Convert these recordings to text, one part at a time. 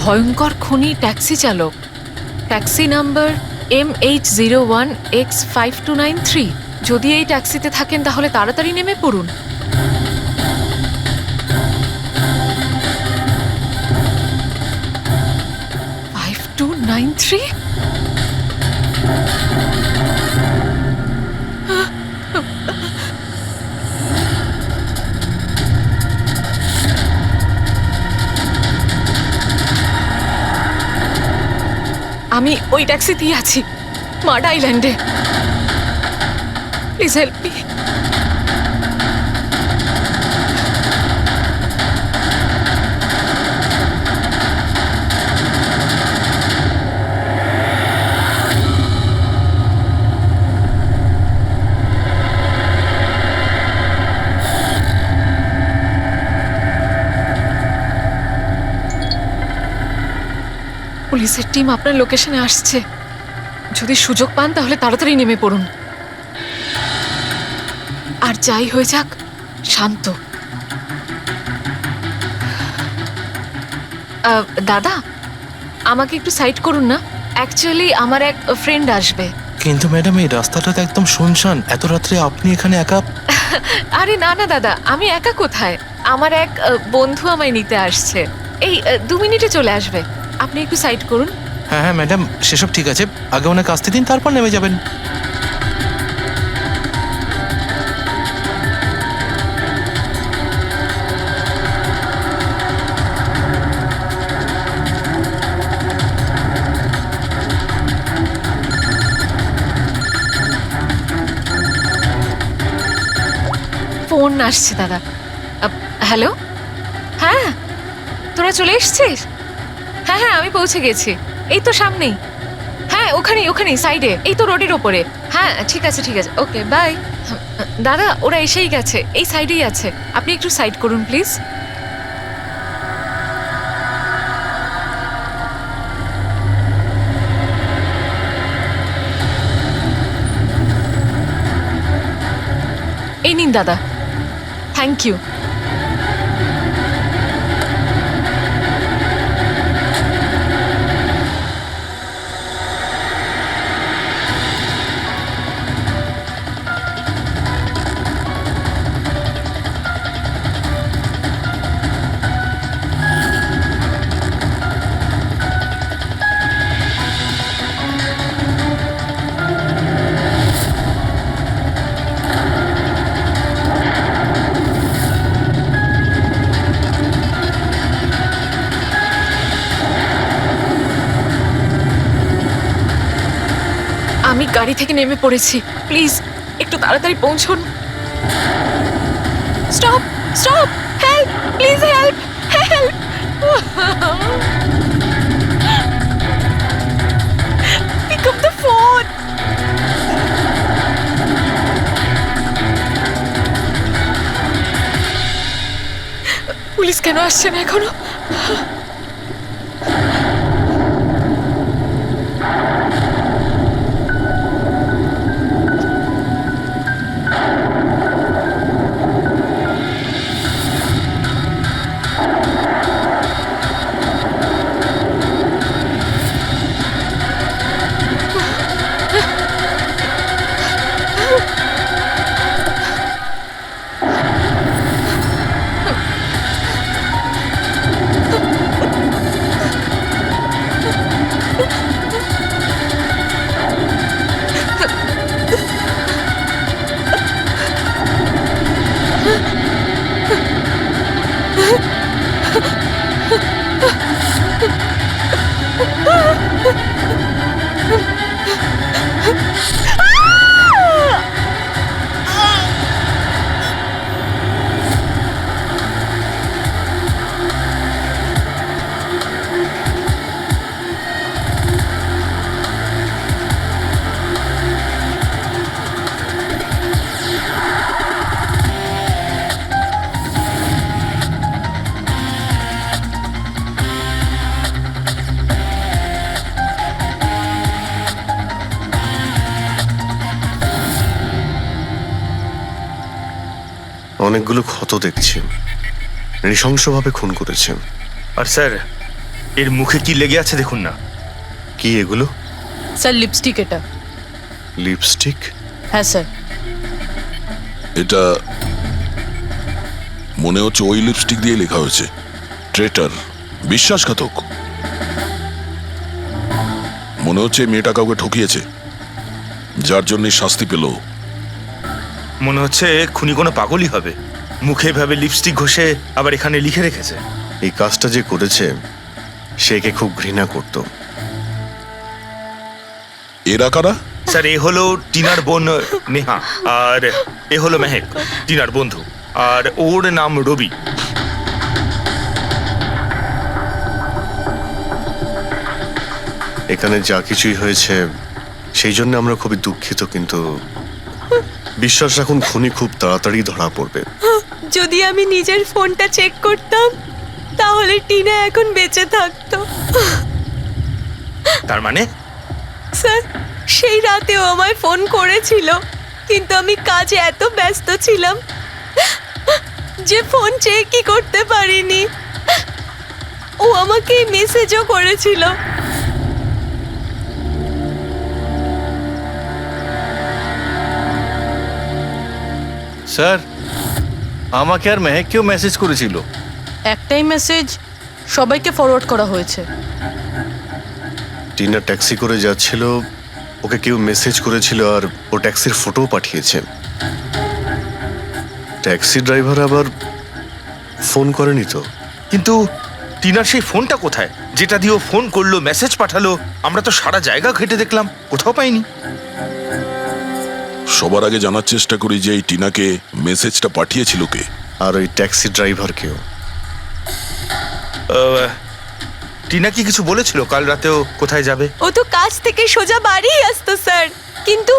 ভয়ঙ্কর খুনি ট্যাক্সি চালক, ট্যাক্সি নাম্বার MH01X5293। যদি এই ট্যাক্সিতে থাকেন তাহলে তাড়াতাড়ি নেমে পড়ুন। $5293? আমি ওই ট্যাক্সিতেই আছি, মাড আইল্যান্ডে। Please help me. পুলিশের টিম আপনার লোকেশনে আসছে। যদি সুযোগ পান তাহলে তাড়াতাড়ি নেমে পড়ুন। আর যাই হয়ে যাক, শান্ত। দাদা, আমাকে একটু সাইড করুন না। অ্যাকচুয়ালি আমার এক ফ্রেন্ড আসবে। কিন্তু ম্যাডাম, এই রাস্তাটা তো একদম শুনশান। এত রাত্রে আপনি এখানে একা? আরে না না দাদা, আমি একা কোথায়? আমার এক বন্ধু আমায় নিতে আসছে। এই 2 মিনিটে চলে আসবে। আপনি একটু সাইড করুন। হ্যাঁ হ্যাঁ ম্যাডাম, সেসব ঠিক আছে। আগে ওনাকে আসতে দিন, তারপর নেমে যাবেন। ফোন আসছে দাদা। হ্যালো, হ্যাঁ তোরা চলে এসছিস? হ্যাঁ হ্যাঁ, আমি পৌঁছে গেছি। এই তো সামনেই। হ্যাঁ, ওখানেই সাইডে, এই তো রোডের ওপরে। হ্যাঁ ঠিক আছে ঠিক আছে, ওকে বাই। দাদা, ওরা এসেই গেছে, এই সাইডেই আছে। আপনি একটু সাইড করুন প্লিজ। এই নিন দাদা, থ্যাংক ইউ। আমি গাড়ি থেকে নেমে পড়েছি, প্লিজ একটু তাড়াতাড়ি পৌঁছুন। Stop stop, help, please help, help. Pick up the phone. Police কেন আসছে না এখনো? অনেকগুলো ক্ষত দেখছি, নৃশংসভাবে খুন করেছেন। আর স্যার, এর মুখে কি লেগে আছে দেখুন না। কি এগুলো? স্যার লিপস্টিক এটা। লিপস্টিক? হ্যাঁ স্যার। এটা মনে হচ্ছে ওই লিপস্টিক দিয়ে লেখা হয়েছে ট্রেটার, বিশ্বাসঘাতক। মনে হচ্ছে এই মেয়েটা কাউকে ঠকিয়েছে, যার জন্য শাস্তি পেল। মনে হচ্ছে খুনি কোনো পাগলই হবে, মুখে ভাবে লিপস্টিক ঘষে আবার এখানে লিখে রেখেছে। এই কাজটা যে করেছে সে একে খুব ঘৃণা করত। এরা কারা? স্যার এ হলো টিনার বোন নেহা, আর এ হলো মেহেক, টিনার বন্ধু, আর ওর নাম রবি। এখানে যা কিছুই হয়েছে সেই জন্য আমরা খুবই দুঃখিত, কিন্তু বিশ্বাস রাখুন খুনি খুব তাড়াতাড়ি ধরা পড়বে। যদি আমি নিজের ফোনটা চেক করতাম তাহলে টিনা এখন বেঁচে থাকতো। তার মানে স্যার সেই রাতেও আমায় ফোন করেছিল, কিন্তু আমি কাজে এত ব্যস্ত ছিলাম যে ফোন চেকই করতে পারিনি। ও আমাকে মেসেজও করেছিল। স্যার, আমাকে আর মেহেককেও মেসেজ করেছিল। একটাই মেসেজ সবাইকে ফরওয়ার্ড করা হয়েছে। টিনা ট্যাক্সি করে যাচ্ছিল, ওকে কেউ মেসেজ করেছিল আর ও ট্যাক্সির ফটোও পাঠিয়েছে। ট্যাক্সি ড্রাইভার আবার ফোন করেনি তো। কিন্তু টিনার সেই ফোনটা কোথায়, যেটা দিয়ে ও ফোন করলো, মেসেজ পাঠালো? আমরা তো সারা জায়গা ঘেটে দেখলাম, কোথাও পাইনি। সবার আগে জানার চেষ্টা করি যে এই টিনাকে মেসেজটা পাঠিয়েছিল কে। আর ওই ট্যাক্সি ড্রাইভারকেও। টিনা কি কিছু বলেছিল কাল রাতেও কোথায় যাবে? ও তো কাজ থেকে সোজা বাড়ি আসতো স্যার, কিন্তু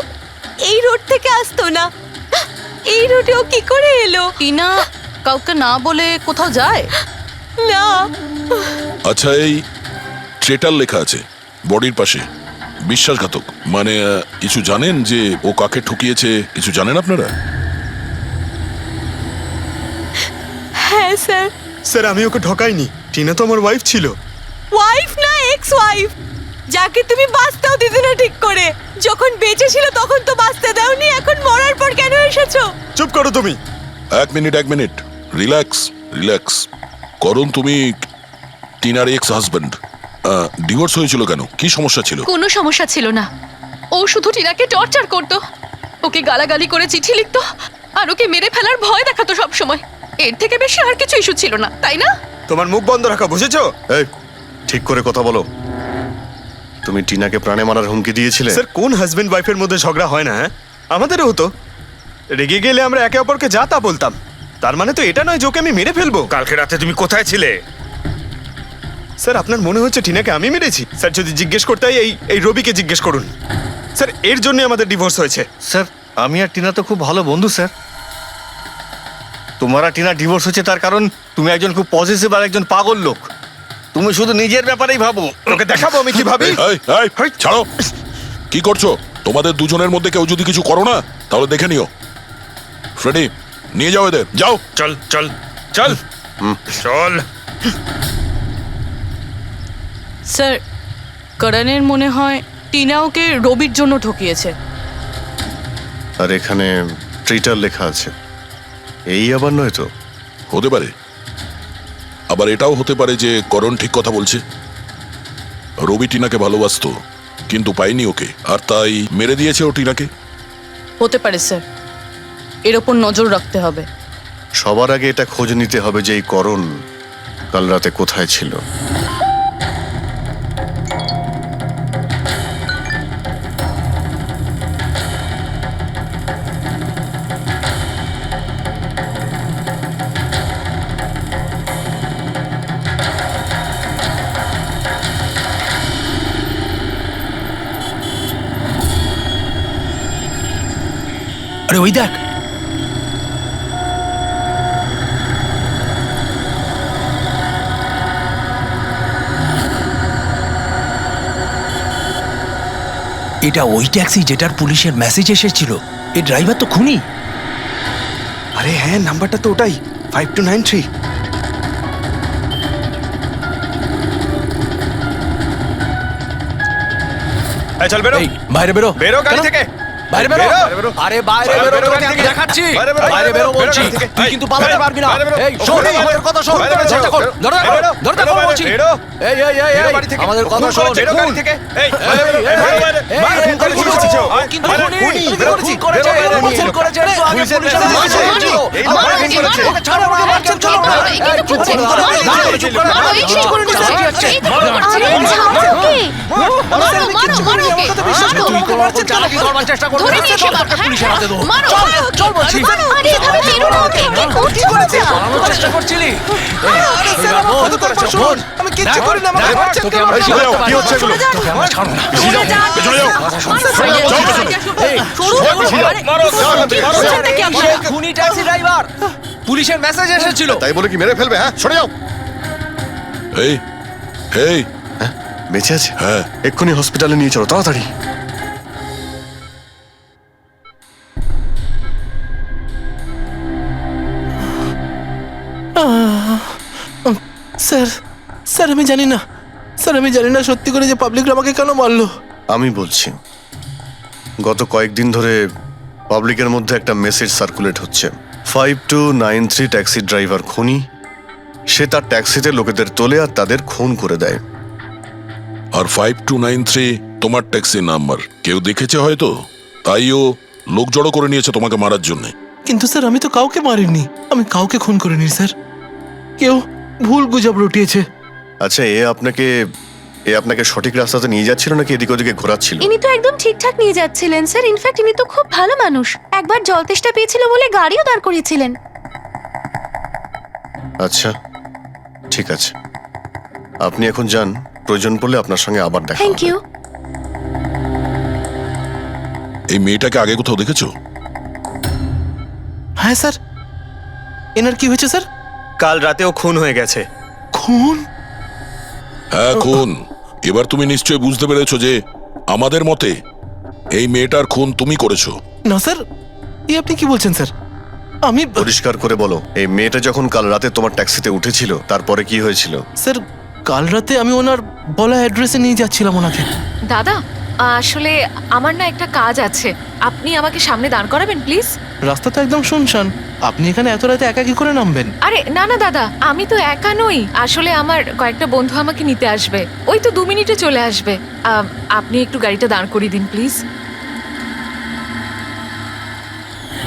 এই রোড থেকে আসতো না। এই রোডে ও কি করে এলো? টিনা কাউকে না বলে কোথাও যায় না। আচ্ছা, এই ট্রেটার লেখা আছে বডির পাশে, বিশ্বাসঘাতক মানে কিছু জানেন যে ও কাকে ঠকিয়েছে? কিছু জানেন আপনারা? হ্যাঁ স্যার। স্যার আমি ওকে ঠকাইনি, টিনা তো আমার ওয়াইফ ছিল। ওয়াইফ না, এক্স ওয়াইফ, যাকে তুমি বাঁচতেও দিতে না ঠিক করে। যখন বেঁচে ছিল তখন তো বাঁচতে দাওনি, এখন মরার পর কেন এসেছো? চুপ করো তুমি। এক মিনিট, রিল্যাক্স রিল্যাক্স। করুন, তুমি টিনার এক্স হাজব্যান্ড, ডিভোর্স হয়েছিল কেন? কি সমস্যা ছিল? কোনো সমস্যা ছিল না, ও শুধু টিনাকে টর্চার করতো, ওকে গালাগালি করে চিঠি লিখতো আর ওকে মেরে ফেলার ভয় দেখাতো সব সময়। এর থেকে বেশি আর কিছু ইস্যু ছিল না, তাই না? তোমার মুখ বন্ধ রাখা, বুঝেছো? এই, ঠিক করে কথা বলো। তুমি টিনাকে প্রাণে মারার হুমকি দিয়েছিলে? স্যার কোন হাজবেন্ড ওয়াইফের মধ্যে ঝগড়া হয় না? হ্যাঁ, আমাদেরও হতো। রেগে গেলে আমরা একে অপরকে যা তা বলতাম। তার মানে তো এটা নয় যে ওকে আমি মেরে ফেলবো। কালকে রাতে তুমি কোথায় ছিলে? স্যার আপনার মনে হচ্ছে টিনাকে আমি মেরেছি? স্যার যদি জিজ্ঞেস করতে হয় এই রবিকে জিজ্ঞেস করুন। স্যার এর জন্য আমাদের ডিভোর্স হয়েছে। স্যার, আমি আর টিনা তো খুব ভালো বন্ধু স্যার। তোমার আর টিনা ডিভোর্স হচ্ছে তার কারণ তুমি একজন খুব পজিটিভ আর একজন পাগল লোক। তুমি শুধু নিজের ব্যাপারেই ভাবো। ওকে দেখাবো আমি কি ভাবি। এই, ছাড়ো। কি করছো? তোমাদের দুজনের মধ্যে কেউ যদি কিছু করো না তাহলে দেখে নিও। ফ্রেডি, নিয়ে যাও এদের, যাও। চল চল চল চল। স্যার, করণের মনে হয় টিনা ওকে রবির জন্য ঠকিয়েছে। আর এখানে ট্রিটার লেখা আছে, এই আবার নয় তো? হতে পারে, আবার এটাও হতে পারে যে করণ ঠিক কথা বলছে। রবি টিনাকে ভালোবাসতো কিন্তু পাইনি ওকে, আর তাই মেরে দিয়েছে ও টিনাকে। হতে পারে স্যার, এর ওপর নজর রাখতে হবে। সবার আগে এটা খোঁজ নিতে হবে যে এই করণ কাল রাতে কোথায় ছিল। আরে ওই দেখ, এটা ওই ট্যাক্সি যেটার পুলিশের মেসেজ এসেছিল। এই ড্রাইভার তো খুনি। আরে হ্যাঁ, নাম্বারটা তো ওটাই, 5293। চল বেরো। এই, বাইরে বেরো। বেরো গাড়ি কেন? থেকে। বাইরে বেরো। বাইরে বেরো। আরে বাইরে বাইরে বেরো, বেরো তোকে গাড়ি আমি থেকে। দেখাচ্ছি। বাইরে বেরো, বাইরে বেরো বেরো বলছি। গাড়ি থেকে। তুই কিন্তু পালাতে বাইরে পারবি না। বেরো, এই শোন, বেরো, আমাদের কথা শোন। বাইরে বেরো, দরজা খোল, বেরো, দরজা খোল, বেরো, দরজা বেরো, খোল বাইরে, বলছি। বেরো। এই, এই, এই, বেরো এই, বাড়ি থেকে। আমাদের কথা খুন শোন। করেছে, বেরো গাড়ি থেকে। এই, বাইরে বেরো, এই, বেরো, বাইরে। এই, বাইরে, খুন খুন করেছে, করেছে। ও কিন্তু বাইরে, খুনি, খুনি, খুন বেরো, করেছে, খুন করেছে, বেরো, বেরো, খুন করেছে, একটু আগে পুলিশের পুলিশের কাছে কাছে মারো, ছিল। এই আমার মারো, কাছে করেছে। ওকে ছাড়ো, আমার কাছে চলো না। এই কিন্তু চুপ করছে। করো, মারো, মারো, মারো, চুপ করো, মারো, এই সেই করে নিচ্ছে। এই তো করে নিচ্ছে। মারো, মারো ওকে। মারো, মারো ওকে। তুই তো আমাকে চালাকি করবার চেষ্টা করবি। ধরে নিয়ে এসে মারো, পুলিশের হাতে দাও। মারো, চল, মারো, চল বলছি। আরে এভাবে মেরো না ওকে। কি করছো তোমরা? পালানোর চেষ্টা করছিলি? আমি কিচ্ছু করি না, আমাকে মারছেন তোকে কেন? আমরা কি ছাড়তে পারি না। হচ্ছে এগুলো? তোকে আমরা ছাড়বো না। চলে যাও, চলে যাও। এই, খুনি ট্যাক্সি ড্রাইভার, পুলিশের মেসেজ এসেছিল। তাই বলে কি মেরে ফেলবে? হ্যাঁ, সরে যাও। এই এই হ্যাঁ, বেঁচে আছে? হ্যাঁ। এক্ষুনি হসপিটালে নিয়ে চলো, তাড়াতাড়ি। স্যার স্যার আমি জানি না, স্যার আমি জানি না সত্যি করে যে পাবলিকরা আমাকে কেন মারলো। আমি বলছি, গত কয়েকদিন ধরে পাবলিকের মধ্যে একটা মেসেজ সার্কুলেট হচ্ছে। 5293 ট্যাক্সি ড্রাইভার খুনি। সে তার ট্যাক্সিতে লোকেদের তোলে আর তাদের খুন করে দেয়। আর 5293 তোমার ট্যাক্সি নাম্বার। কেউ দেখেছে হয়তো, তাইও লোক জড়ো করে নিয়েছে তোমাকে মারার জন্য। কিন্তু স্যার আমি তো কাউকে মারিনি, আমি কাউকে খুন করিনি স্যার। কেউ ভুল গুজব রটিয়েছে। আচ্ছা, এ আপনাকে সঠিক রাস্তাতে নিয়ে যাচ্ছিল নাকি এদিক ওদিকে ঘোরাচ্ছিল? ইনি তো একদম ঠিকঠাক নিয়ে যাচ্ছিলেন স্যার। ইনফ্যাক্ট ইনি তো খুব ভালো মানুষ। একবার জল তেষ্টা পেয়েছিল বলে গাড়িও দাঁড় করিয়েছিলেন। আচ্ছা, ঠিক আছে, আপনি এখন যান। প্রয়োজন পড়লে আপনার সঙ্গে আবার দেখা থ্যাংক হবে। ইউ। এই মেয়েটাকে আগে কোথাও দেখেছো? হ্যাঁ স্যার। এনার কি হয়েছে স্যার? কাল রাতেও খুন হয়ে গেছে। খুন? হ্যাঁ, খুন। এবার তুমি নিশ্চয়ই বুঝতে পেরেছো যে আমাদের মতে এই মেয়েটার খুন তুমি করেছো। না স্যার, আপনি কি বলছেন স্যার? আমি পরিষ্কার করে বলো, এই মেয়েটা যখন কাল রাতে তোমার ট্যাক্সিতে উঠেছিল তারপরে কি হয়েছিল? স্যার কাল রাতে আমি ওনার বলা অ্যাড্রেসে নিয়ে যাচ্ছিলাম ওনাকে। দাদা আসলে আমার না একটা কাজ আছে, আপনি আমাকে সামনে দাঁড় করাবেন প্লিজ। রাস্তা তো একদম শুনশান, আপনি এখানে এত রাতে একা কি করে নামবেন? আরে না না দাদা, আমি তো একা নই। আসলে আমার কয়েকটা বন্ধু আমাকে নিতে আসবে, ওই তো 2 মিনিটে চলে আসবে। আপনি একটু গাড়িটা দাঁড় করিয়ে দিন প্লিজ।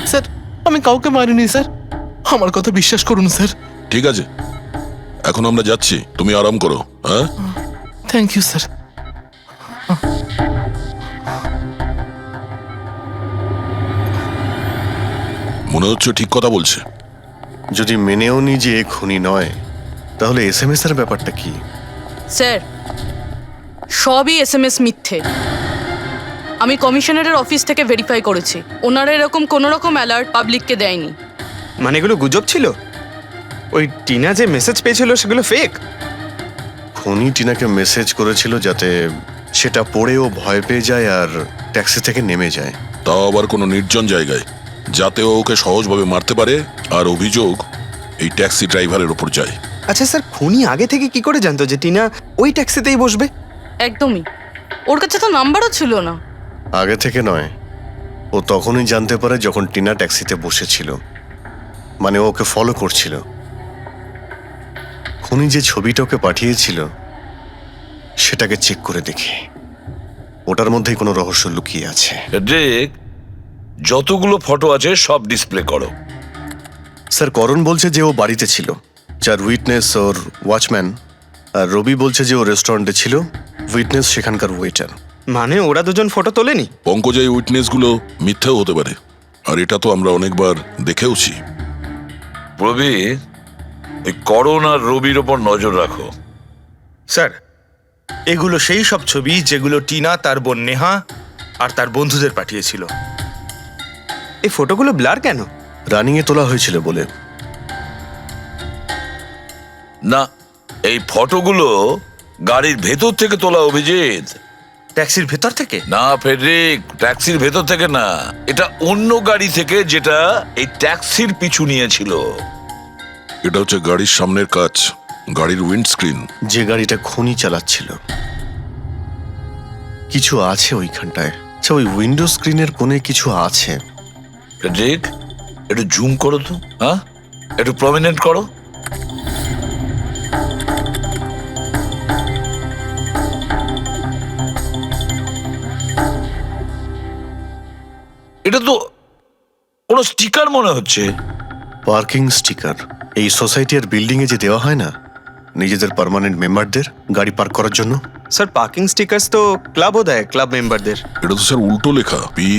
স্যার আমি কাউকে মারিনি স্যার, আমার কথা বিশ্বাস করুন স্যার। ঠিক আছে, এখন আমরা যাচ্ছি, তুমি আরাম করো। হ্যাঁ, থ্যাংক ইউ স্যার। মনে হচ্ছে ঠিক কথা বলছে। যদি মেনেও নি যে এ খুনি নয়, তাহলে এসএমএস এর ব্যাপারটা কি? স্যার সবই এসএমএস মিথ্যে। আমি কমিশনারের অফিস থেকে ভেরিফাই করেছি, ওনারা এরকম কোনো রকম অ্যালার্ট পাবলিককে দেয়নি। মানে এগুলো গুজব ছিল? ওই টিনা যে মেসেজ পেয়েছিল সেগুলো ফেক? খুনি টিনাকে মেসেজ করেছিল যাতে সেটা পড়েও ভয় পেয়ে যায় আর ট্যাক্সি থেকে নেমে যায়। তাও আবার কোনো নির্জন জায়গায়, যাতে ও ওকে সহজভাবে মারতে পারে আর অভিযোগ এই ট্যাক্সি ড্রাইভারের ওপর যায়। আচ্ছা স্যার, খুনি আগে থেকে কি করে জানতো যে টিনা ওই ট্যাক্সিতেই বসবে? একদমই, ওর কাছে তো নাম্বারও ছিল না। আগে থেকে নয়, ও তখনই জানতে পারে যখন টিনা ট্যাক্সিতে বসেছিল, মানে ও ওকে ফলো করছিল। খুনি যে ছবিটা ওকে পাঠিয়েছিল সেটাকে চেক করে দেখি, ওটার মধ্যেই কোনো রহস্য লুকিয়ে আছে। দেখ, যতগুলো ফটো আছে সব ডিসপ্লে করো। স্যার, করণ বলছে যে ও বাড়িতে ছিল, যার উইটনেস ওর ওয়াচম্যান, আর রবি বলছে যে ও রেস্টুরেন্টে ছিল, উইটনেস সেখানকার ওয়েটার। মানে ওরা দুজন ফটো তোলেনি? পঙ্কজ, এই উইটনেসগুলো মিথ্যেও হতে পারে, আর এটা তো আমরা অনেকবার দেখেওছি। রবি, এই করণ আর রবির ওপর নজর রাখো। স্যার, এগুলো সেই সব ছবি যেগুলো টিনা তার বোন নেহা আর তার বন্ধুদের পাঠিয়েছিল। এই ফটোগুলো ব্লার কেন? রানিংয়ে তোলা হয়েছিল বলে। না, এই ফটোগুলো গাড়ির ভেতর থেকে তোলা, অভিজিৎ। ট্যাক্সির ভেতর থেকে? না ফেডরিক, ট্যাক্সির ভেতর থেকে না, এটা অন্য গাড়ি থেকে যেটা এই ট্যাক্সির পিছু নিয়েছিল। এটা হচ্ছে গাড়ির সামনের কাচ, গাড়ির উইন্ডস্ক্রিন। যে গাড়িটা খুনি চালাচ্ছিল। কিছু আছে ওইখানটায়। আচ্ছা, ওই উইন্ডো স্ক্রিনের কোণে কিছু আছে। ফ্রেডরিক, একটু জুম করো তো, হ্যাঁ, একটু প্রমিনেন্ট করো। এটা তো কোনো স্টিকার মনে হচ্ছে। Parking sticker. এই সোসাইটির বিল্ডিং এ যে দেওয়া হয় না নিজেদের পার্মানেন্ট মেম্বারদের গাড়ি পার্ক করার জন্য। স্যার পার্কিং স্টিকার্স তো ক্লাবও দেয়, ক্লাব মেম্বারদের। এটা তো স্যার উল্টো লেখা, P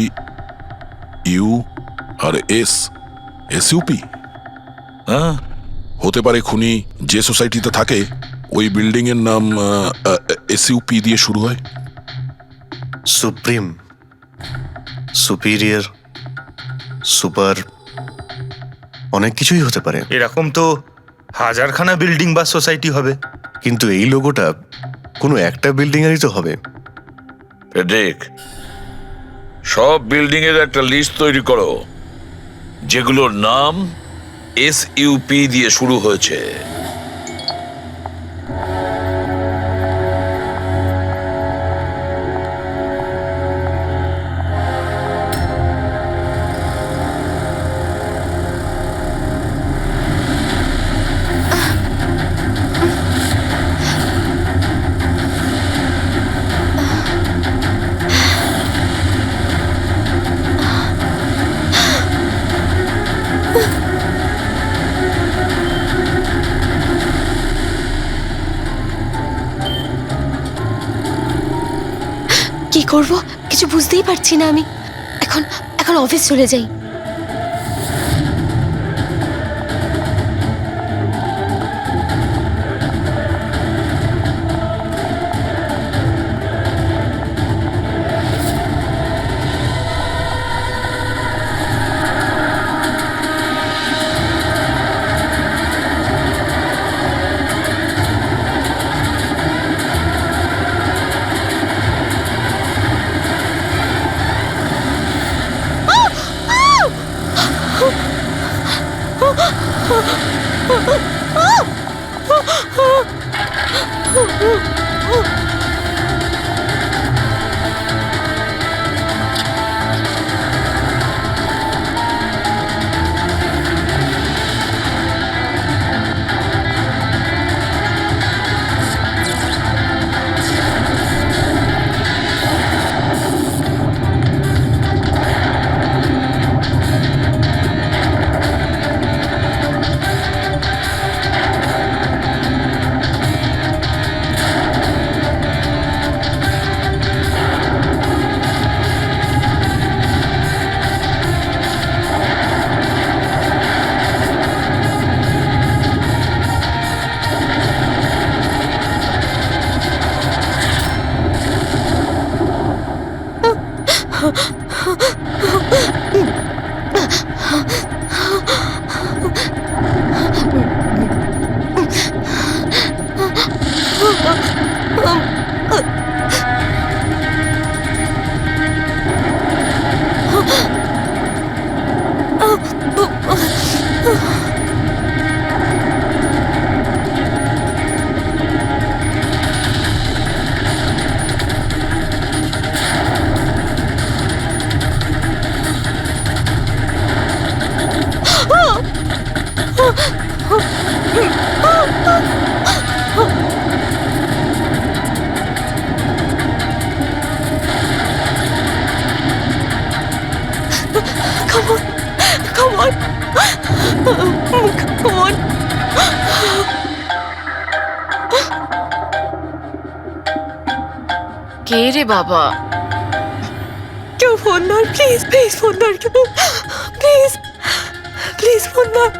U R S, SUP. হ্যাঁ, হতে পারে খুনি যে সোসাইটিতে থাকে ওই বিল্ডিং এর নাম এসইউপি দিয়ে শুরু হয়। সুপ্রিম, সুপিরিয়র, সুপার, অনেক কিছুই হতে পারে। এরকম তো হাজারখানা বিল্ডিং বা সোসাইটি হবে। কিন্তু এই লোগোটা কোনো একটা বিল্ডিং এরই তো হবে। ফ্রেডরিক, সব বিল্ডিং এর একটা লিস্ট তৈরি করো যেগুলোর নাম এসইউপি দিয়ে শুরু হয়েছে। কি করব কিছু বুঝতেই পারছি না আমি। এখন এখন অফিস চলে যাই। কে রে বাবা? কেউ ফোন ধর প্লিজ, প্লিজ ফোন ধর কেউ, প্লিজ প্লিজ ফোন ধর।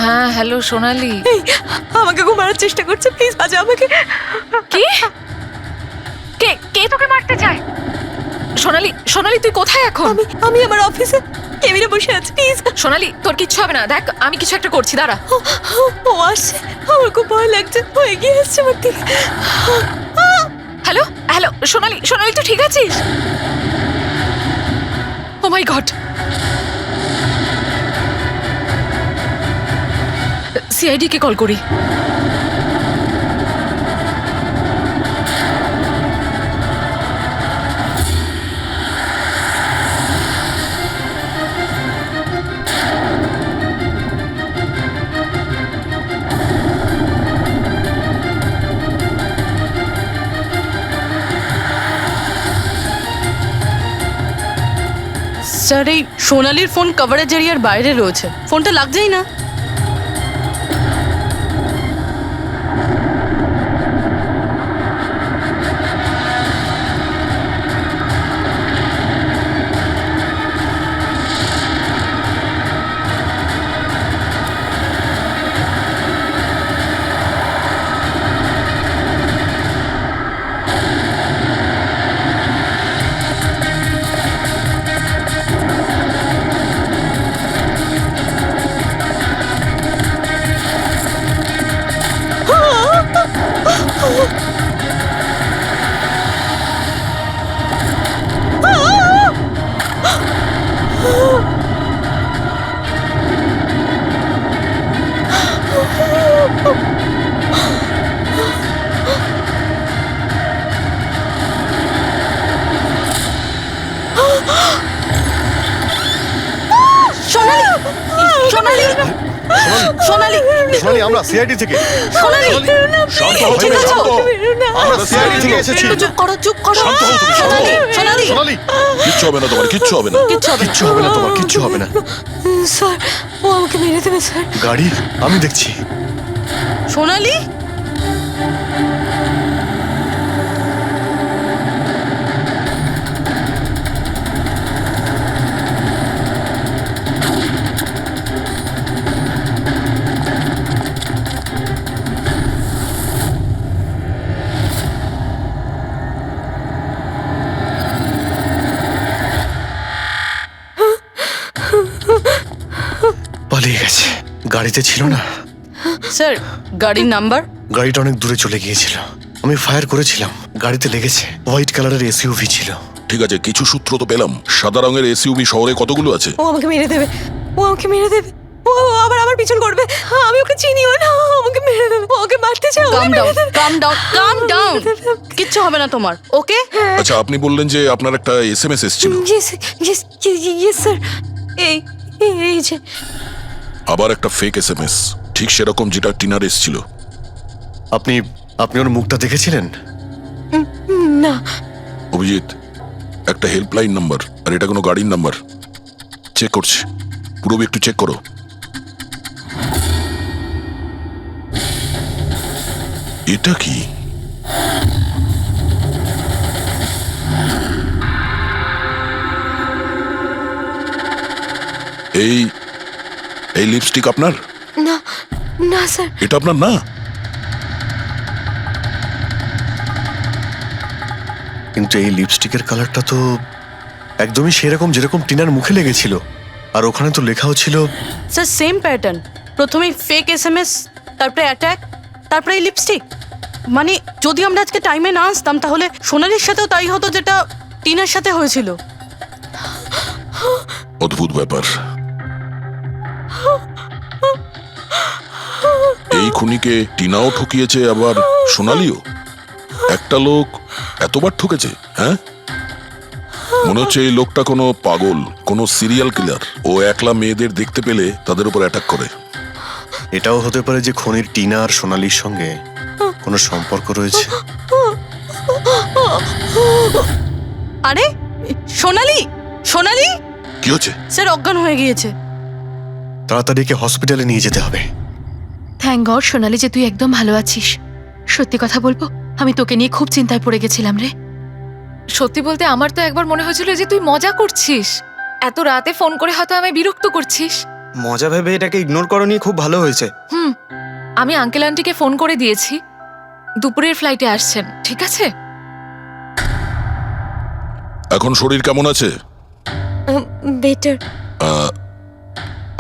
হ্যাঁ হ্যালো সোনালি। এই আমাকে খুব মারার চেষ্টা করছে, প্লিজ বাজা আমাকে। কি? কে কে তোকে মারতে চায়? সোনালি, সোনালি তুই কোথায় এখন? আমি আমার অফিসে কেবিনে বসে আছি, প্লিজ। সোনালি তোর কিচ্ছু হবে না, দেখ আমি কিছু একটা করছি, দাঁড়া। ও আসছে, আমার খুব ভয় লাগছে, ও এগিয়ে আসছে আমার দিকে। হ্যালো হ্যালো সোনালি, সোনালি তুই ঠিক আছিস? মাই গড, সিআইডি কে কল করি। স্যার এই সোনালির ফোন কভারেজ এরিয়ার বাইরে রয়েছে, ফোনটা লাগছেই না। সোনালি, সোনালি, সোনালি, সোনালি, আমরা সিআইডি থেকে। সোনালি, শান্ত হও ঠিক তুমি, আছো? শান্ত হও। আমরা সিআইডি থেকে এসেছি। একটু চুপ করো, চুপ করো। শান্ত হও তুমি, শান্ত সোনালি, হও। সোনালি, সোনালি, কিচ্ছু হবে না তোমার, কিচ্ছু হবে না। কিচ্ছু হবে না। কিচ্ছু হবে না তোমার, কিচ্ছু হবে না। স্যার ও আমাকে মেরে দেবে স্যার। গাড়ি আমি দেখছি। সোনালি, পালিয়ে গেছে, গাড়িতে ছিল না। স্যার গাড়ির নাম্বার? গাড়িটা অনেক দূরে চলে গিয়েছিল, আমি ফায়ার করেছিলাম, গাড়িতে লেগেছে। হোয়াইট কালারের এসইউভি ছিল। ঠিক আছে, কিছু সূত্র তো পেলাম। সাদা রঙের এসইউভি শহরে কতগুলো আছে? ও আমাকে মেরে দেবে, ও আমাকে মেরে দেবে, ও আবার আমার পিছন করবে। আমি ওকে চিনিও না, ও আমাকে মেরে দেবে, ও ওকে মারতে চাও। কাম ডাউন, কাম ডাউন, কাম ডাউন। কিচ্ছু হবে না তোমার, ওকে? আচ্ছা, আপনি বললেন যে আপনার একটা এসএমএস এসেছিল। Yes sir. এই এই যে আবার একটা ফেক এসএমএস, ঠিক সেরকম যেটা টিনার এসেছিল। আপনি আপনি ওর মুখটা দেখেছিলেন? না। অভিজিৎ, একটা হেল্পলাইন নাম্বার, আর এটা কোনো গাড়ির নাম্বার। চেক করছি, পুরো একটু চেক করো। এটা কি? এই এই লিপস্টিক আপনার? না না স্যার। এটা আপনার না? কিন্তু এই লিপস্টিকের কালারটা তো একদমই সেরকম যেরকম টিনার মুখে লেগেছিল, আর ওখানে তো লেখাও ছিল। স্যার সেম প্যাটার্ন, প্রথমে ফেক এসএমএস, তারপরে অ্যাটাক, তারপরে এই লিপস্টিক। মানে যদি আমরা আজকে টাইমে না আসতাম তাহলে সোনালির সাথেও তাই হতো যেটা টিনার সাথে হয়েছিল। অদ্ভুত ব্যাপার। এই খুনিকে টিনাও ঠকিয়েছে, আবার সোনালিও। একটা লোক এতবার ঠকেছে, হ্যাঁ? মনে হচ্ছে এই লোকটা কোনো পাগল, কোনো সিরিয়াল কিলার। ও একলা মেয়েদের দেখতে পেলে তাদের উপর অ্যাটাক করে। এটাও হতে পারে যে খনির টিনা আর সোনালির সঙ্গে কোনো সম্পর্ক রয়েছে। আরে সোনালি, সোনালি! কি হচ্ছে? স্যার অজ্ঞান হয়ে গিয়েছে। তাড়াতাড়ি একে হসপিটালে নিয়ে যেতে হবে। থ্যাংক গড সোনালি যে তুই একদম ভালো আছিস। সত্যি কথা বলবো, আমি তোকে নিয়ে খুব চিন্তায় পড়ে গেছিলাম রে। সত্যি বলতে আমার তো একবার মনে হয়েছিল যে তুই মজা করছিস, এত রাতে ফোন করে হয়তো আমি বিরক্ত করছিস। মজা ভেবে এটাকে ইগনোর করনি, খুব ভালো হয়েছে। আমি আঙ্কেল আন্টিকে ফোন করে দিয়েছি, দুপুরের ফ্লাইটে আসছেন, ঠিক আছে? এখন শরীর কেমন আছে? বেটার।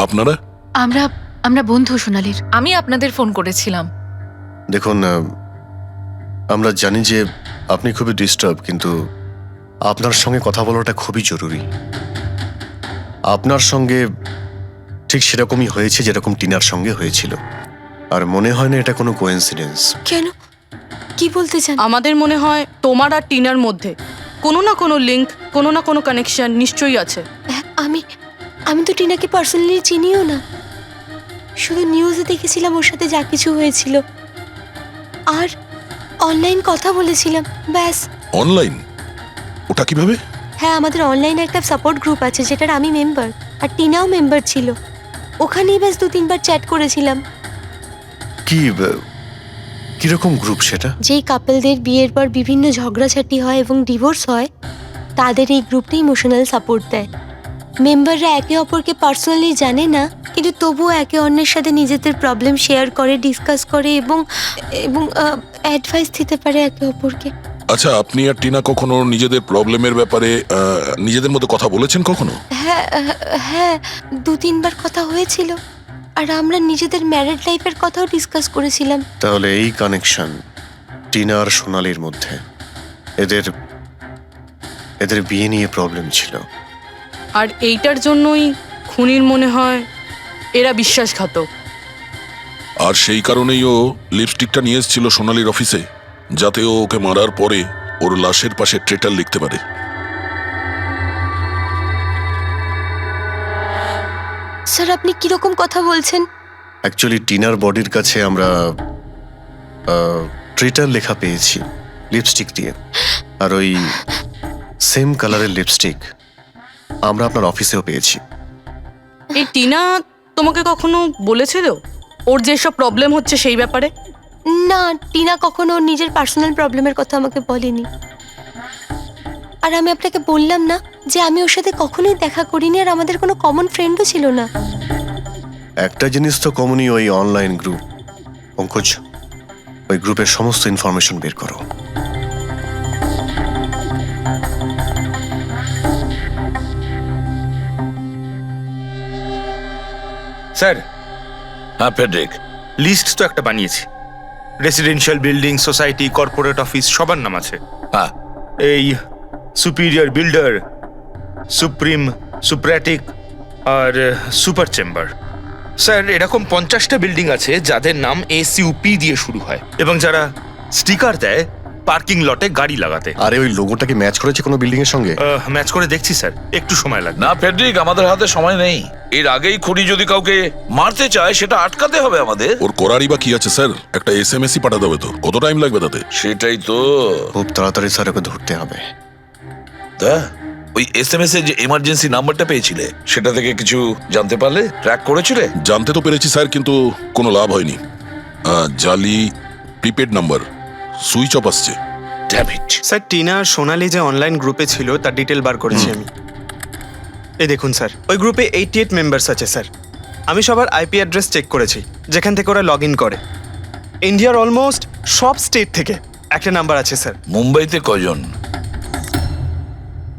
আপনারা? আমরা বন্ধু সোনালির। আমি আপনাদের ফোন করেছিলাম। দেখুন, আমরা জানি যে আপনি খুবই ডিস্টার্ব, কিন্তু আপনার সঙ্গে কথা বলাটা খুবই জরুরি। আপনার সঙ্গে ঠিক সেরকমই হয়েছে যেরকম টিনার সঙ্গে হয়েছিল, আর মনে হয় না এটা কোনো কোইন্সিডেন্স। কেন, কি বলতে চান? আমাদের মনে হয় তোমার আর টিনার মধ্যে কোনো না কোনো লিঙ্ক, কোনো না কোনো কানেকশন নিশ্চয়ই আছে। আমি আমি তো টিনাকে পার্সোনালি চিনিও না, শুধু নিউজে দেখেছিলাম ওর সাথে যা কিছু হয়েছিল, আর অনলাইন কথা বলেছিলাম, ব্যাস। অনলাইন? ওটা কিভাবে? হ্যাঁ, আমাদের অনলাইনে একটা সাপোর্ট গ্রুপ আছে যেটার আমি মেম্বার, আর টিনাও মেম্বার ছিল। ওখানেই ব্যাস 2-3 বার চ্যাট করেছিলাম। কিরকম গ্রুপ সেটা? যেই কাপলদের বিয়ের পর বিভিন্ন ঝগড়াঝাটি হয় এবং ডিভোর্স হয়, তাদের এই গ্রুপটা ইমোশনাল সাপোর্ট দেয়। মেম্বাররা একে অপরকে পার্সোনালি জানে না, কিন্তু তবুও একে অন্যের সাথে নিজেদের প্রবলেম শেয়ার করে, ডিসকাস করে এবং এবং অ্যাডভাইস দিতে পারে একে অপরকে। আচ্ছা, আপনি আর টিনা কখনো নিজেদের প্রবলেমের ব্যাপারে নিজেদের মধ্যে কথা বলেছেন কখনো? হ্যাঁ হ্যাঁ, 2-3 বার কথা হয়েছিল, আর আমরা নিজেদের ম্যারিড লাইফের কথাও ডিসকাস করেছিলাম। তাহলে এই কানেকশন টিনা আর সোনালির মধ্যে, এদের বিয়ে নিয়ে প্রবলেম ছিল। আর এইটার জন্যই খুনির মনে হয় এরা বিশ্বাসঘাতক। আর সেই কারণেই ও লিপস্টিকটা নিয়ে এসেছিল সোনালির অফিসে, যাতে ও ওকে মারার পরে ওর লাশের পাশে ট্রেটার লিখতে পারে। স্যার, আপনি কিরকম কথা বলছেন? অ্যাকচুয়ালি টিনার বডির কাছে আমরা ট্রেটার লেখা পেয়েছি লিপস্টিক দিয়ে, আর ওই সেম কালারের লিপস্টিক আমরা আপনার অফিসেও পেয়েছি। এই টিনা তোমাকে কখনো বলেছিল ওর যেসব প্রবলেম হচ্ছে সেই ব্যাপারে? না, টিনা কখনো ওর নিজের পার্সোনাল প্রবলেমের কথা আমাকে বলেনি। আর আমি আপনাকে বললাম না যে আমি ওর সাথে কখনোই দেখা করিনি, আর আমাদের কোনো কমন ফ্রেন্ডও ছিল না। একটা জিনিস তো কমনই, ওই অনলাইন গ্রুপ। পঙ্কজ, ওই গ্রুপের সমস্ত ইনফরমেশন বের করো। স্যার, হ্যাঁ ফেডরিক, লিস্ট তো একটা বানিয়েছি। Residential building, society, corporate office সবার নাম আছে। হ্যাঁ এই সুপিরিয়র বিল্ডার, সুপ্রিম, সুপ্র্যাটিক আর সুপার চেম্বার। স্যার, এরকম 50টা বিল্ডিং আছে যাদের নাম ACUP দিয়ে শুরু হয়, এবং যারা স্টিকার দেয় পার্কিং লটে গাড়ি লাগাতে। আরে ওই লোগোটা কি ম্যাচ করেছে কোনো বিল্ডিং এর সঙ্গে? ম্যাচ করে দেখছি স্যার, একটু সময় লাগবে। না ফেডরিক, আমাদের হাতে সময় নেই। এর আগেই খুনি যদি কাউকে মারতে চায় সেটা আটকাতে হবে আমাদের। ওর করারই বা কি আছে স্যার? একটা SMS-ই পাঠাতে হবে তো, কত টাইম লাগবে তাতে? সেটাই তো। খুব তাড়াতাড়ি স্যার ওকে ধরতে হবে। তা ওই SMS এ যে এমার্জেন্সি নাম্বারটা পেয়েছিলে, সেটা থেকে কিছু জানতে পারলে? ট্র্যাক করেছিলে? জানতে তো পেরেছি স্যার, কিন্তু কোনো লাভ হয়নি। জালি প্রিপেড নাম্বার, সুইচ অফ আসছে। Damn it. স্যার, টিনা আর সোনালি যে অনলাইন গ্রুপে ছিল তার ডিটেল বার করেছি আমি। এই দেখুন স্যার, ওই গ্রুপে 88 মেম্বার্স আছে স্যার। আমি সবার IP অ্যাড্রেস চেক করেছি যেখান থেকে ওরা লগ ইন করে। ইন্ডিয়ার অলমোস্ট সব স্টেট থেকে একটা নাম্বার আছে স্যার। মুম্বাইতে কজন?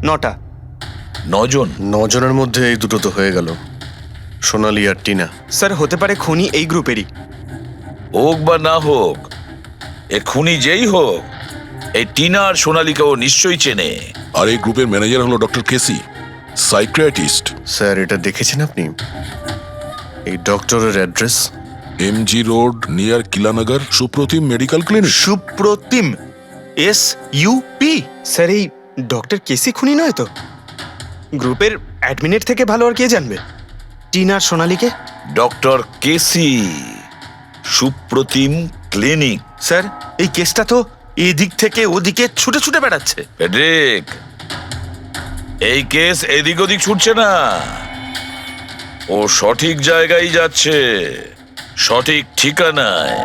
9টা। 9 জন? 9 জনের মধ্যে এই দুটো তো হয়ে গেল, সোনালি আর টিনা। স্যার, হতে পারে খুনি এই গ্রুপেরই। হোক বা না হোক, এ খুনি যেই হোক, এই টিনা আর সোনালিকে ও নিশ্চয়ই চেনে। আর এই গ্রুপের ম্যানেজার হলো ডক্টর কেসি, সাইকিয়াট্রিস্ট। স্যার, এটা দেখেছেন আপনি? এই ডক্টরের address MG road near Kilanagar, Supratim medical clinic. Supratim, SUP? Sir, এই ডক্টর কেসি খুনি নয় তো? গ্রুপের অ্যাডমিনের থেকে ভালো আর কে জানবে টিনা আর সোনালিকে? ডক্টর কেসি, সুপ্রতিম ক্লিনিক। স্যার, এই কেসটা তো এদিক থেকে ওদিকে ছুটে ছুটে বেড়াচ্ছে। ফেডরিক, এই কেস এদিক ওদিক ছুটছে না, ও সঠিক জায়গায় যাচ্ছে, সঠিক ঠিকানায়।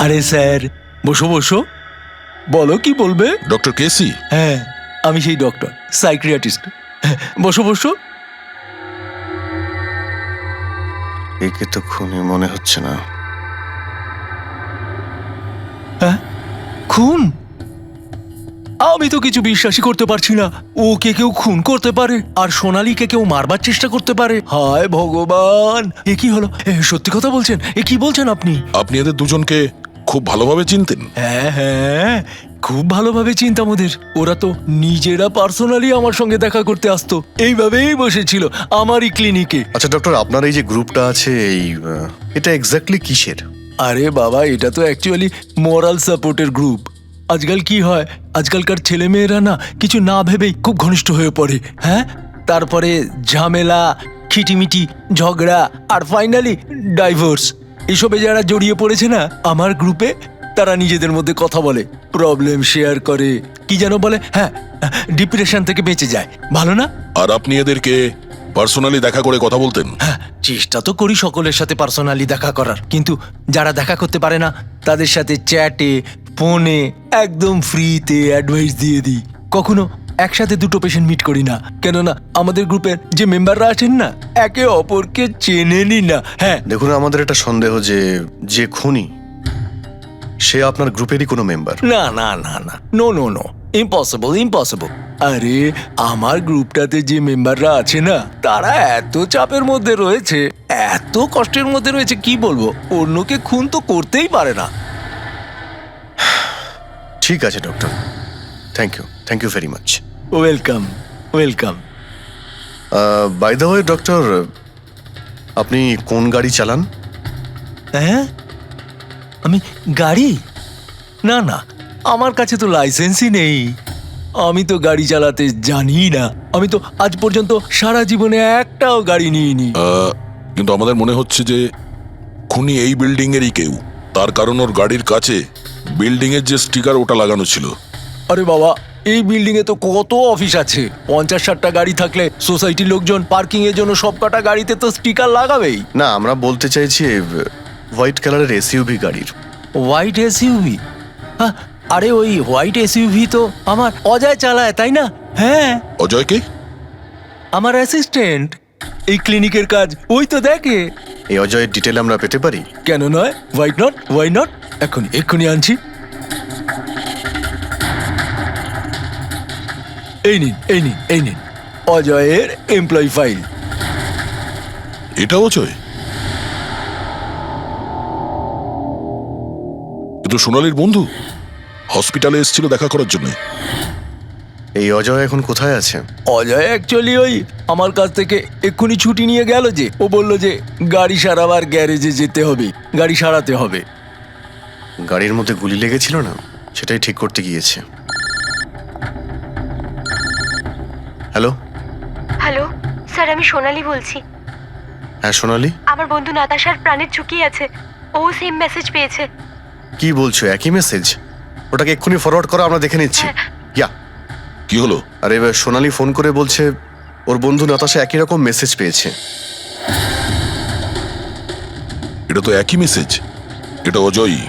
আরে স্যার, বসো বসো। বলো কি বলবে? ডক্টর কেসি, হ্যাঁ, আমি সেই ডক্টর, সাইকিয়াট্রিস্ট। বসো বসো। একে তো খুনি মনে হচ্ছে না। হ্যাঁ, খুন? আমি তো কিছু বিশ্বাসই করতে পারছি না। ওকে কেউ খুন করতে পারে আর সোনালীকে কেউ মারবার চেষ্টা করতে পারে? হায় ভগবান, এ কি হলো? সত্যি কথা বলছেন? এ কি বলছেন আপনি? আপনি এদের দুজনকে খুব ভালোভাবে চিনতেন? হ্যাঁ হ্যাঁ, খুব ভালোভাবে চিনতাম ওদের। ওরা তো নিজেরা পার্সোনালি আমার সঙ্গে দেখা করতে আসতো, এইভাবেই বসেছিল আমারই ক্লিনিকে। আচ্ছা ডক্টর, আপনার এই যে গ্রুপটা আছে, এটা এক্স্যাক্টলি কিসের? আরে বাবা, এটা তো অ্যাকচুয়ালি মোরাল সাপোর্টের গ্রুপ। আজকাল কি হয়, আজকালকার ছেলেমেয়েরা না কিছু না ভেবেই খুব ঘনিষ্ঠ হয়ে পড়ে। হ্যাঁ, তারপরে ঝামেলা, খিটিমিটি, ঝগড়া আর ফাইনালি ডাইভোর্স। এসবে যারা জড়িয়ে পড়েছে না আমার গ্রুপে, তারা নিজেদের মধ্যে কথা বলে, প্রবলেম শেয়ার করে, কি যেন বলে, হ্যাঁ, ডিপ্রেশন থেকে বেঁচে যায়। ভালো না? আর আপনি এদেরকে পার্সোনালি দেখা করে কথা বলতেন? হ্যাঁ, চেষ্টা তো করি সকলের সাথে পার্সোনালি দেখা করার, কিন্তু যারা দেখা করতে পারে না তাদের সাথে চ্যাটে, ফোনে একদম ফ্রিতে অ্যাডভাইস দিয়ে দিই। কখনো একসাথে দুটো পেশেন্ট মিট করি না, কেননা আমাদের গ্রুপের যে মেম্বাররা আছেন না একে অপরকে চেনেনি না। হ্যাঁ, দেখুন, আমাদের একটা সন্দেহ যে খুনি সে আপনার গ্রুপেরই কোনো মেম্বার। না না না না, no no no, impossible impossible. আরে আমার গ্রুপটাতে যে মেম্বাররা আছে না তারা এত চাপের মধ্যে রয়েছে, এত কষ্টের মধ্যে রয়েছে, কি বলবো, অন্যকে খুন তো করতেই পারে না। ঠিক আছে doctor, thank you very much. Welcome welcome. By the way doctor, আপনি কোন গাড়ি চালান? হ্যাঁ, আমি গাড়ি? না না, আমার কাছে তো লাইসেন্সই নেই। আমি তো গাড়ি চালাতে জানি না। আমি তো আজ পর্যন্ত সারা জীবনে একটাও গাড়ি নিইনি। কিন্তু আমাদের মনে হচ্ছে যে খুনি এই বিল্ডিং এরই কেউ, তার কারণ ওর গাড়ির কাছে বিল্ডিং এর যে স্টিকার ওটা লাগানো ছিল। আরে বাবা, এই বিল্ডিং এ তো কত অফিস আছে, 50-60টা গাড়ি থাকলে সোসাইটির লোকজন পার্কিং এর জন্য সব কটা গাড়িতে তো স্টিকার লাগাবেই। না, আমরা বলতে চাইছি হোয়াইট কালারের এসইউভি গাড়ির। White SUV? হ্যাঁ, আরে ওই হোয়াইট এসইউভি তো আমার অজয় চালায়, তাই না? হ্যাঁ, অজয়কে? আমার অ্যাসিস্ট্যান্ট, এই ক্লিনিকের কাজ ওই তো দেখে। এই অজয়ের ডিটেল আমরা পেতে পারি? কেন নয়, ওয়াই নট, এক্ষুনি আনছি। এই নিন অজয়ের এমপ্লয়ি ফাইল। এটা অজয়? কিন্তু সোনালীর বন্ধু হসপিটালে এসেছিল দেখা করার জন্য। এই অজয় এখন কোথায় আছে? অজয় অ্যাকচুয়ালি ওই আমার কাছ থেকে এক্ষুনি ছুটি নিয়ে গেল, যে ও বলল যে গাড়ি সারাবার গ্যারেজে যেতে হবে, গাড়ি সারাতে হবে। গাড়ির মধ্যে গুলি লেগেছিল না, সেটাই ঠিক করতে গিয়েছে। হ্যালো হ্যালো স্যার, আমি সোনালি বলছি। হ্যাঁ সোনালি, আমার বন্ধু নাতাশার প্রাণের ঝুঁকি আছে, ও সেম মেসেজ পেয়েছে। কি বলছো? একই মেসেজ? ওটাকে এক্ষুনি ফরওয়ার্ড করো, আমরা দেখে নিচ্ছি। ইয়া, কি হলো? আরে এবার সোনালি ফোন করে বলছে ওর বন্ধু নাতাশা একই রকম মেসেজ পেয়েছে। এটা তো একই মেসেজ, এটা অজয়ই।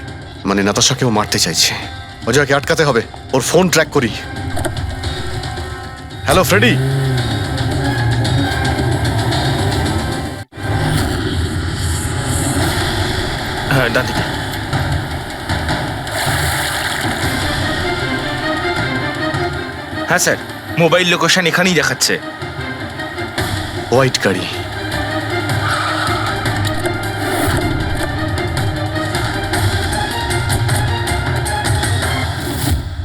মানে নাতাশাকেও মারতে চাইছে। অজয়কে আটকাতে হবে, ওর ফোন ট্র্যাক করি। Hello Freddy. হ্যাঁ, ডান দিকে। হ্যাঁ স্যার, মোবাইল লোকেশন এখানেই দেখাচ্ছে। হোয়াইট গাড়ি।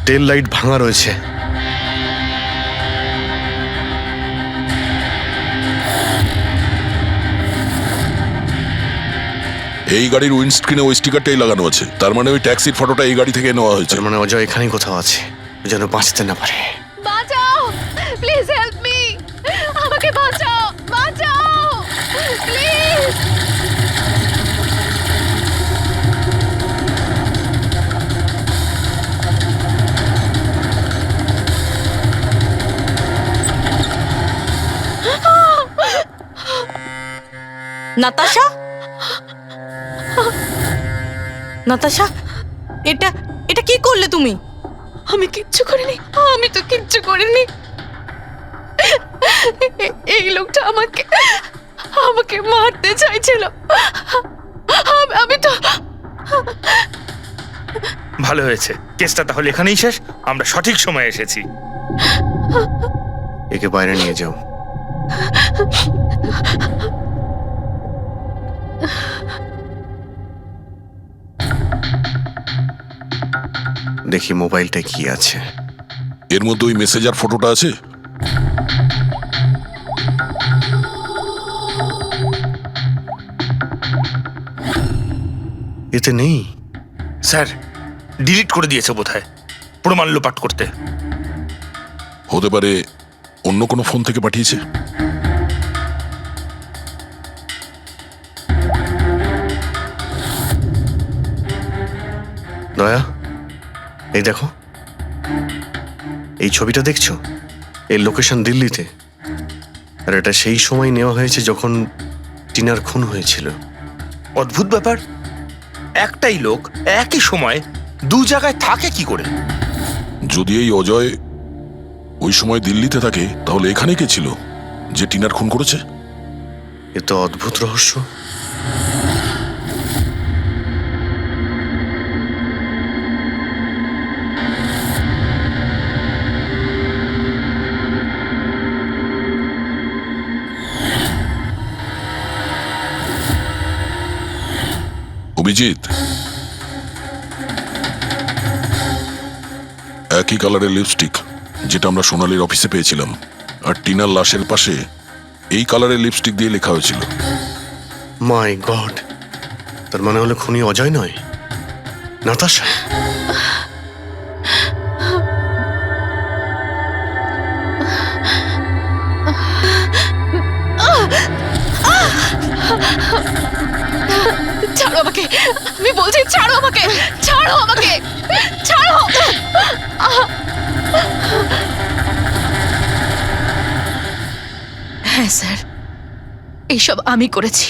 টেল লাইট ভাঙা রয়েছে। এই গাড়ির উইন্ডস্ক্রিনে ওই স্টিকারটাই লাগানো আছে, তার মানে ওই ট্যাক্সির ফটোটা এই গাড়ি থেকে নেওয়া হয়েছে। তার মানে অজয় এখানেই কোথাও আছে, যেন বাঁচতে না পারে। বাঁচাও, প্লিজ হেল্প মি, আমাকে বাঁচাও প্লিজ। নাতাশা, নাতাশা, এটা এটা কি করলে তুমি? আমি কিচ্ছু করিনি, আমি তো কিচ্ছু করিনি। এই লোকটা আমাকে আমাকে মারতে চাইছিল। আমি তো ভালো হয়েছে, কেসটা তাহলে এখানেই শেষ। আমরা সঠিক সময়ে এসেছি। একে বাইরে নিয়ে যাও। দেখি মোবাইলটা কি আছে। এর মধ্যে ওই মেসেজ আর ফটোটা আছে? এতে নেই। স্যার, ডিলিট করে দিয়েছে বোধহয় প্রমাণ লোপাট করতে। হতে পারে অন্য কোনো ফোন থেকে পাঠিয়েছে। দয়া, এই দেখো, এই ছবিটা দেখছো? এর লোকেশন দিল্লিতে, আর এটা সেই সময় নেওয়া হয়েছে যখন টিনার খুন হয়েছিল। অদ্ভুত ব্যাপার, একটাই লোক একই সময় দু জায়গায় থাকে কি করে? যদি এই অজয় ওই সময় দিল্লিতে থাকে, তাহলে এখানে কে ছিল যে টিনার খুন করেছে? এ তো অদ্ভুত রহস্য। অভিজিৎ, একই কালারের লিপস্টিক যেটা আমরা সোনালীর অফিসে পেয়েছিলাম, আর টিনার লাশের পাশে এই কালারের লিপস্টিক দিয়ে লেখা হয়েছিল। মাই গড, তার মানে হলো খুনি অজয় নয়, নাতাশা। ছাড়ো আমাকে, আমি বলছি ছাড়ো আমাকে, ছাড়ো আমাকে, ছাড়ো। হ্যাঁ স্যার, এইসব আমি করেছি।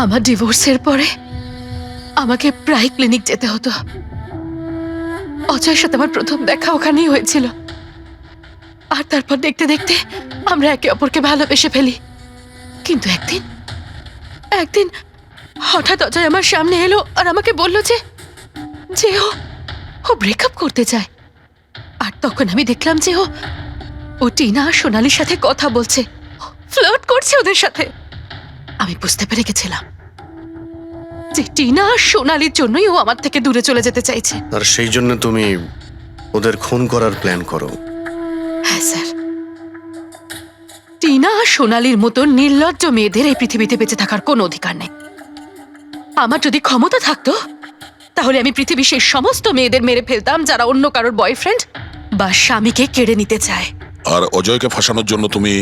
আমার ডিভোর্সের পরে আমাকে প্রায় ক্লিনিক যেতে হতো। অজয়ের সাথে আমার প্রথম দেখা ওখানেই হয়েছিল, আর তারপর দেখতে দেখতে আমরা একে অপরকে ভালোবেসে ফেলি। কিন্তু একদিন হঠাৎ অজয় আমার সামনে এলো আর আমাকে বলল যে ও ব্রেকআপ করতে চায়। আর তখন আমি দেখলাম যে ও টিনা আর সোনালীর সাথে কথা বলছে, ফ্লার্ট করছে ওদের সাথে। আমি বুঝতে পেরে গেছিলাম যে টিনা আর সোনালীর জন্যই ও আমার থেকে দূরে চলে যেতে চাইছে। আর সেই জন্য তুমি ওদের খুন করার প্ল্যান করো? হ্যাঁ স্যার, টিনা আর সোনালীর মতো নির্লজ্জ মেয়েদের এই পৃথিবীতে বেঁচে থাকার কোনো অধিকার নেই। আমার যদি ক্ষমতা থাকতো, তাহলে আমি পৃথিবীর সেই সমস্ত মেয়েদের মেরে ফেলতাম যারা অন্য কারোর বয়ফ্রেন্ড বা স্বামীকে কেড়ে নিতে চায়। আর অজয়কে ফাঁসানোর জন্য তুমি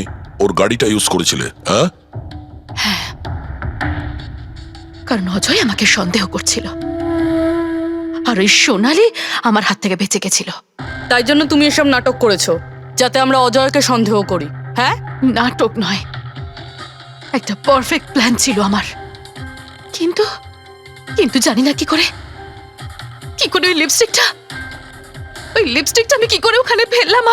ওর গাড়িটা ইউজ করেছিলে? হ্যাঁ, কারণ অজয় আমাকে সন্দেহ করছিল, আর ওই সোনালী আমার হাত থেকে বেঁচে গেছিল। তাই জন্য তুমি এসব নাটক করেছো যাতে আমরা অজয়কে সন্দেহ করি? হ্যাঁ, নাটক নয়, একটা পারফেক্ট প্ল্যান ছিল আমার। কিন্তু কিন্তু জানি না কি করে ওই লিপস্টিকটা আমি কি করে ওখানে ফেললাম,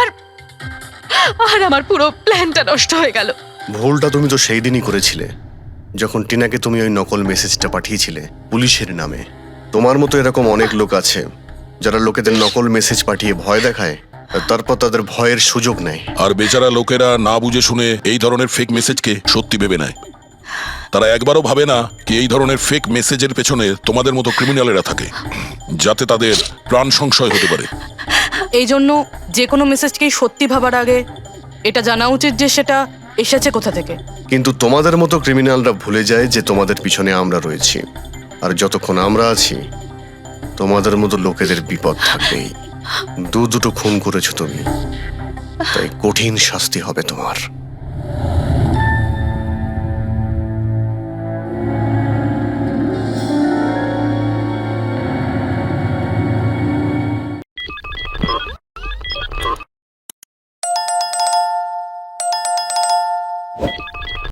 আর আমার পুরো প্ল্যানটা নষ্ট হয়ে গেল। ভুলটা তুমি তো সেই দিনই করেছিলে, যখন টিনাকে তুমি ওই নকল মেসেজটা পাঠিয়েছিলে পুলিশের নামে। তোমার মতো এরকম অনেক লোক আছে যারা লোকেদের নকল মেসেজ পাঠিয়ে ভয় দেখায়, আর তারপর তাদের ভয়ের সুযোগ নেয়। আর বেচারা লোকেরা না বুঝে শুনে এই ধরনের ফেক মেসেজকে সত্যি ভেবে নেয়। তারা একবারও ভাবে না কি এই ধরনের ফেক মেসেজের পেছনে তোমাদের মতো ক্রিমিনালেরা থাকে, যাতে তাদের প্রাণ সংশয় হতে পারে। এই জন্য যে কোনো মেসেজকেই সত্যি ভাবার আগে এটা জানা উচিত যে সেটা এসেছে কোথা থেকে। কিন্তু তোমাদের মতো ক্রিমিনালরা ভুলে যায় যে তোমাদের পিছনে আমরা রয়েছি, আর যতক্ষণ আমরা আছি তোমাদের মতো লোকেদের বিপদ থাকবেই। দুটো খুন করেছো তুমি, তাই কঠিন শাস্তি হবে তোমার।